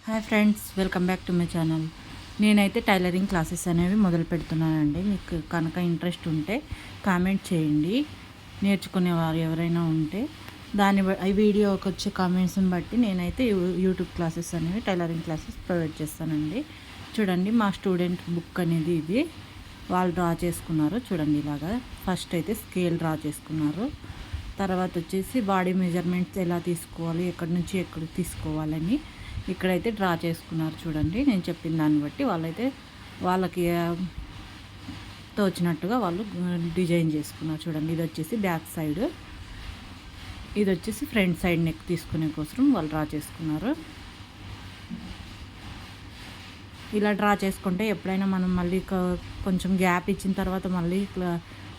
Hi friends, welcome back to my channel. నేనైతే tailoring classes అనేవి మొదలు పెడుతున్నానండి. మీకు కనుక ఇంట్రెస్ట్ ఉంటే కామెంట్ చేయండి. నేర్చుకునేవారు ఎవరైనా ఉంటే ఈ వీడియోకి వచ్చే కామెంట్స్ని బట్టి నేనైతే యూట్యూబ్ క్లాసెస్ అనేవి టైలరింగ్ క్లాసెస్ ప్రొవైడ్ చేస్తానండి. చూడండి, మా స్టూడెంట్ బుక్ అనేది ఇది. వాళ్ళు డ్రా చేసుకున్నారు. చూడండి, ఇలాగా ఫస్ట్ అయితే స్కేల్ డ్రా చేసుకున్నారు. తర్వాత వచ్చేసి బాడీ మెజర్మెంట్స్ ఎలా తీసుకోవాలి, ఎక్కడి నుంచి ఎక్కడికి తీసుకోవాలని ఇక్కడైతే డ్రా చేసుకున్నారు. చూడండి, నేను చెప్పిన దాన్ని బట్టి వాళ్ళకి తోచినట్టుగా వాళ్ళు డిజైన్ చేసుకున్నారు. చూడండి, ఇది వచ్చేసి బ్యాక్ సైడ్, ఇది వచ్చేసి ఫ్రంట్ సైడ్ నెక్ తీసుకునే కోసం వాళ్ళు డ్రా చేసుకున్నారు. ఇలా డ్రా చేసుకుంటే ఎప్పుడైనా మనం మళ్ళీ కొంచెం గ్యాప్ ఇచ్చిన తర్వాత మళ్ళీ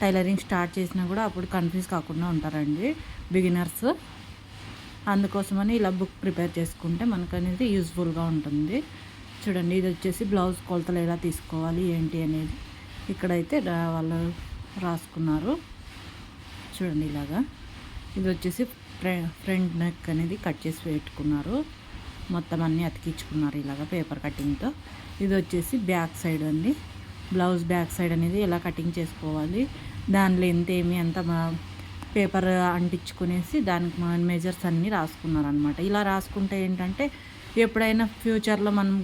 టైలరింగ్ స్టార్ట్ చేసినా కూడా అప్పుడు కన్ఫ్యూజ్ కాకుండా ఉంటారండి బిగినర్స్. అందుకోసమని ఇలా బుక్ ప్రిపేర్ చేసుకుంటే మనకు అనేది యూజ్ఫుల్గా ఉంటుంది. చూడండి, ఇది వచ్చేసి బ్లౌజ్ కొలతలు ఎలా తీసుకోవాలి ఏంటి అనేది ఇక్కడైతే వాళ్ళు రాసుకున్నారు. చూడండి, ఇలాగా ఇది వచ్చేసి ఫ్రంట్ నెక్ అనేది కట్ చేసి పెట్టుకున్నారు. మొత్తం అన్నీ అతికించుకున్నారు ఇలాగ పేపర్ కటింగ్తో. ఇది వచ్చేసి బ్యాక్ సైడ్ అండి. బ్లౌజ్ బ్యాక్ సైడ్ అనేది ఎలా కటింగ్ చేసుకోవాలి, దానిలో ఎంత పేపర్ అంటించుకునేసి దానికి మెజర్స్ అన్నీ రాసుకున్నారనమాట. ఇలా రాసుకుంటే ఏంటంటే ఎప్పుడైనా ఫ్యూచర్లో మనం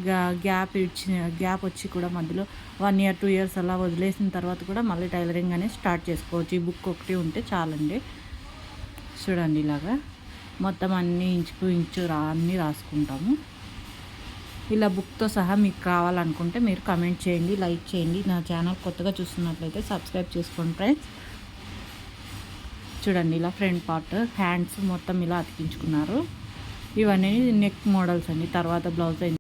గ్యాప్ వచ్చి కూడా మధ్యలో 1 year 2 years అలా వదిలేసిన తర్వాత కూడా మళ్ళీ టైలరింగ్ అనేది స్టార్ట్ చేసుకోవచ్చు. ఈ బుక్ ఒకటి ఉంటే చాలండి. చూడండి, ఇలాగా మొత్తం అన్నీ ఇంచు అన్నీ రాసుకుంటాము. ఇలా బుక్తో సహా మీకు కావాలనుకుంటే మీరు కమెంట్ చేయండి, లైక్ చేయండి. నా ఛానల్ కొత్తగా చూస్తున్నట్లయితే సబ్స్క్రైబ్ చేసుకోండి ఫ్రెండ్స్. చూడండి, ఇలా ఫ్రంట్ పార్ట్, హ్యాండ్స్ మొత్తం ఇలా అతికించుకున్నారు. ఇవన్నీ నెక్ మోడల్స్ అండి. తర్వాత బ్లౌజ్